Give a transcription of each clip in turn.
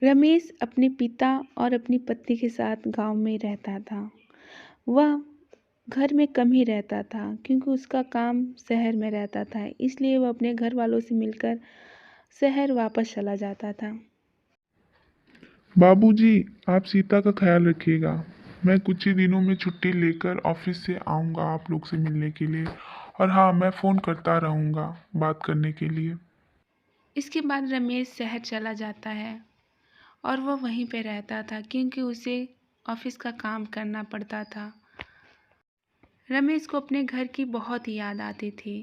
रमेश अपने पिता और अपनी पत्नी के साथ गांव में रहता था। वह घर में कम ही रहता था क्योंकि उसका काम शहर में रहता था, इसलिए वह अपने घर वालों से मिलकर शहर वापस चला जाता था। बाबूजी, आप सीता का ख्याल रखिएगा। मैं कुछ ही दिनों में छुट्टी लेकर ऑफिस से आऊँगा आप लोग से मिलने के लिए। और हाँ, मैं फ़ोन करता रहूँगा बात करने के लिए। इसके बाद रमेश शहर चला जाता है और वह वहीं पे रहता था क्योंकि उसे ऑफिस का काम करना पड़ता था। रमेश को अपने घर की बहुत ही याद आती थी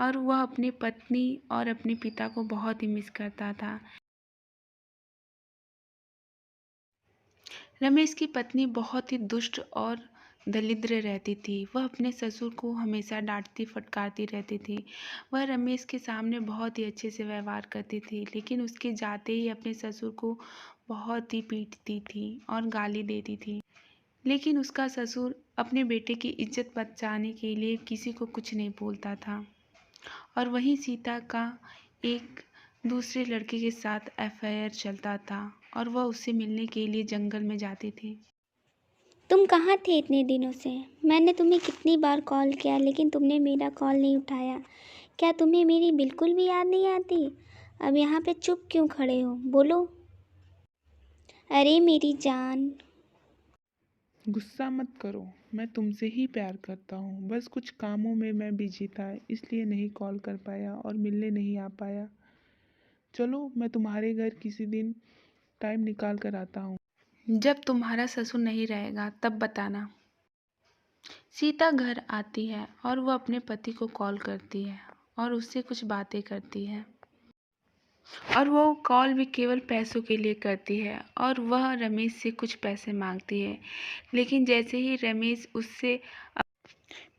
और वह अपनी पत्नी और अपने पिता को बहुत ही मिस करता था। रमेश की पत्नी बहुत ही दुष्ट और दरिद्र रहती थी। वह अपने ससुर को हमेशा डांटती फटकारती रहती थी। वह रमेश के सामने बहुत ही अच्छे से व्यवहार करती थी, लेकिन उसके जाते ही अपने ससुर को बहुत ही पीटती थी और गाली देती थी। लेकिन उसका ससुर अपने बेटे की इज्जत बचाने के लिए किसी को कुछ नहीं बोलता था। और वहीं सीता का एक दूसरे लड़के के साथ अफेयर चलता था और वह उससे मिलने के लिए जंगल में जाती थी। तुम कहाँ थे इतने दिनों से? मैंने तुम्हें कितनी बार कॉल किया लेकिन तुमने मेरा कॉल नहीं उठाया। क्या तुम्हें मेरी बिल्कुल भी याद नहीं आती? अब यहाँ पे चुप क्यों खड़े हो? बोलो। अरे मेरी जान। गुस्सा मत करो, मैं तुमसे ही प्यार करता हूँ। बस कुछ कामों में मैं बिजी था, इसलिए नहीं कॉल कर पाया और मिलने नहीं आ पाया। चलो, मैं तुम्हारे घर किसी दिन टाइम निकाल कर आता हूँ। जब तुम्हारा ससुर नहीं रहेगा तब बताना। सीता घर आती है और वह अपने पति को कॉल करती है और उससे कुछ बातें करती है। और वो कॉल भी केवल पैसों के लिए करती है और वह रमेश से कुछ पैसे मांगती है। लेकिन जैसे ही रमेश उससे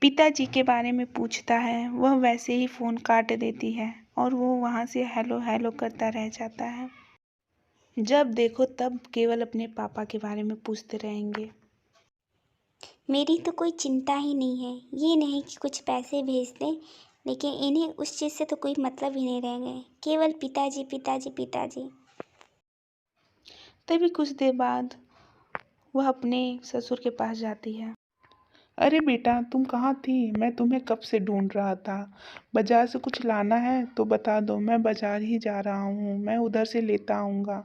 पिताजी के बारे में पूछता है, वह वैसे ही फ़ोन काट देती है और वो वहाँ से हेलो हेलो करता रह जाता है। जब देखो तब केवल अपने पापा के बारे में पूछते रहेंगे। मेरी तो कोई चिंता ही नहीं है। ये नहीं कि कुछ पैसे भेज दें, लेकिन इन्हें उस चीज़ से तो कोई मतलब ही नहीं रह गए। केवल पिताजी पिताजी पिताजी। तभी कुछ देर बाद वह अपने ससुर के पास जाती है। अरे बेटा, तुम कहाँ थी? मैं तुम्हें कब से ढूंढ रहा था। बाजार से कुछ लाना है तो बता दो, मैं बाजार ही जा रहा हूँ। मैं उधर से लेता आऊँगा।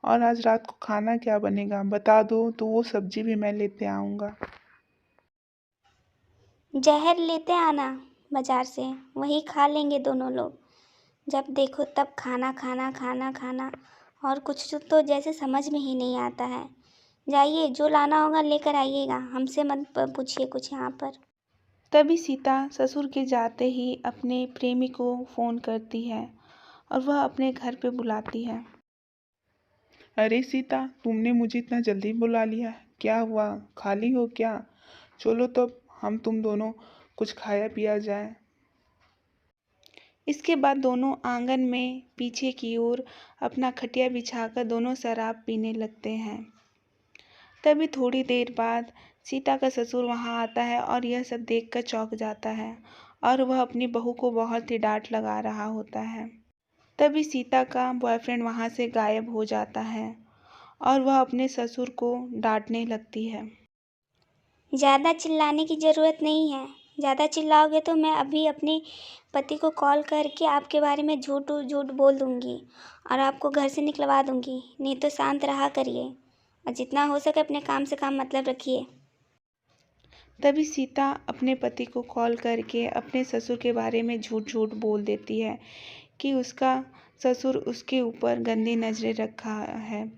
और आज रात को खाना क्या बनेगा बता दो, तो वो सब्जी भी मैं लेते आऊँगा। जहर लेते आना बाजार से, वही खा लेंगे दोनों लोग। जब देखो तब खाना खाना खाना खाना, और कुछ तो जैसे समझ में ही नहीं आता है। जाइए, जो लाना होगा लेकर आइएगा, हमसे मत पूछिए कुछ यहाँ पर। तभी सीता ससुर के जाते ही अपने प्रेमी को फ़ोन करती है और वह अपने घर पे बुलाती है। अरे सीता, तुमने मुझे इतना जल्दी बुला लिया, क्या हुआ? खाली हो क्या? चलो तब हम तुम दोनों कुछ खाया पिया जाए। इसके बाद दोनों आंगन में पीछे की ओर अपना खटिया बिछाकर दोनों शराब पीने लगते हैं। तभी थोड़ी देर बाद सीता का ससुर वहां आता है और यह सब देखकर चौंक जाता है और वह अपनी बहू को बहुत ही डांट लगा रहा होता है। तभी सीता का बॉयफ्रेंड वहां से गायब हो जाता है और वह अपने ससुर को डांटने लगती है। ज़्यादा चिल्लाने की ज़रूरत नहीं है। ज़्यादा चिल्लाओगे तो मैं अभी अपने पति को कॉल करके आपके बारे में झूठ झूठ बोल दूँगी और आपको घर से निकलवा दूँगी। नहीं तो शांत रहा करिए और जितना हो सके अपने काम से काम मतलब रखिए। तभी सीता अपने पति को कॉल करके अपने ससुर के बारे में झूठ झूठ बोल देती है कि उसका ससुर उसके ऊपर गंदी नज़रें रखा है।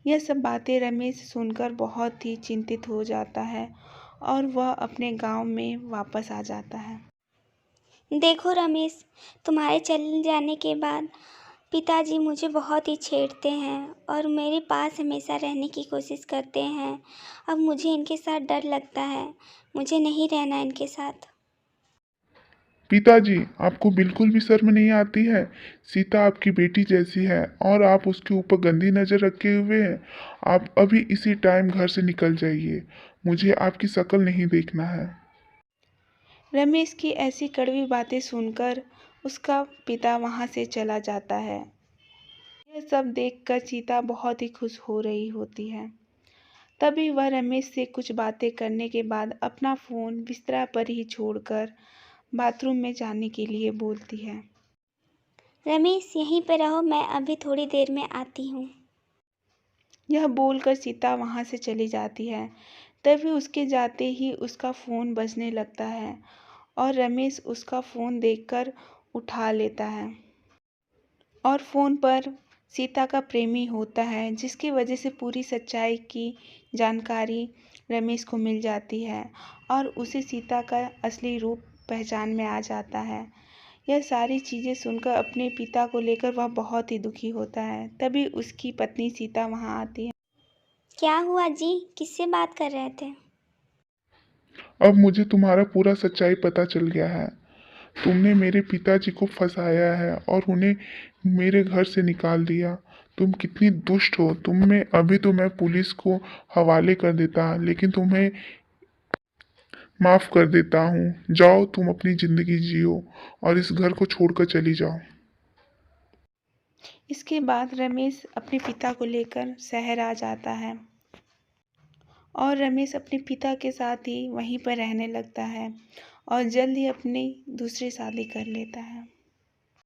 यह सब बातें रमेश सुनकर बहुत ही चिंतित हो जाता है और वह अपने गांव में वापस आ जाता है। देखो रमेश, तुम्हारे चले जाने के बाद पिताजी मुझे बहुत ही छेड़ते हैं और मेरे पास हमेशा रहने की कोशिश करते हैं। अब मुझे इनके साथ डर लगता है। मुझे नहीं रहना इनके साथ। पिताजी, आपको बिल्कुल भी शर्म नहीं आती है? सीता आपकी बेटी जैसी है और आप उसके ऊपर गंदी नज़र रखे हुए हैं। आप अभी इसी टाइम घर से निकल जाइए। मुझे आपकी शक्ल नहीं देखना है। रमेश की ऐसी कड़वी बातें सुनकर उसका पिता वहां से चला जाता है। यह सब देखकर सीता बहुत ही खुश हो रही होती है। तभी वह रमेश से कुछ बातें करने के बाद अपना फ़ोन बिस्तर पर ही छोड़कर बाथरूम में जाने के लिए बोलती है। रमेश यहीं पर रहो, मैं अभी थोड़ी देर में आती हूँ। यह बोलकर सीता वहाँ से चली जाती है। तभी उसके जाते ही उसका फ़ोन बजने लगता है और रमेश उसका फ़ोन देखकर उठा लेता है और फ़ोन पर सीता का प्रेमी होता है, जिसकी वजह से पूरी सच्चाई की जानकारी रमेश को मिल जाती है और उसे सीता का असली रूप पहचान में आ जाता है। यह सारी चीज़ें सुनकर अपने पिता को लेकर वह बहुत ही दुखी होता है। तभी उसकी पत्नी सीता वहाँ आती है। क्या हुआ जी, किससे बात कर रहे थे? अब मुझे तुम्हारा पूरा सच्चाई पता चल गया है। तुमने मेरे पिताजी को फंसाया है और उन्हें मेरे घर से निकाल दिया। तुम कितनी दुष्ट हो। अभी तो मैं पुलिस को हवाले कर देता, लेकिन तुम्हें माफ कर देता हूँ। जाओ, तुम अपनी जिंदगी जियो और इस घर को छोड़कर चली जाओ। इसके बाद रमेश अपने पिता को लेकर शहर आ जाता है और रमेश अपने पिता के साथ ही वहीं पर रहने लगता है और जल्द ही अपनी दूसरी शादी कर लेता है।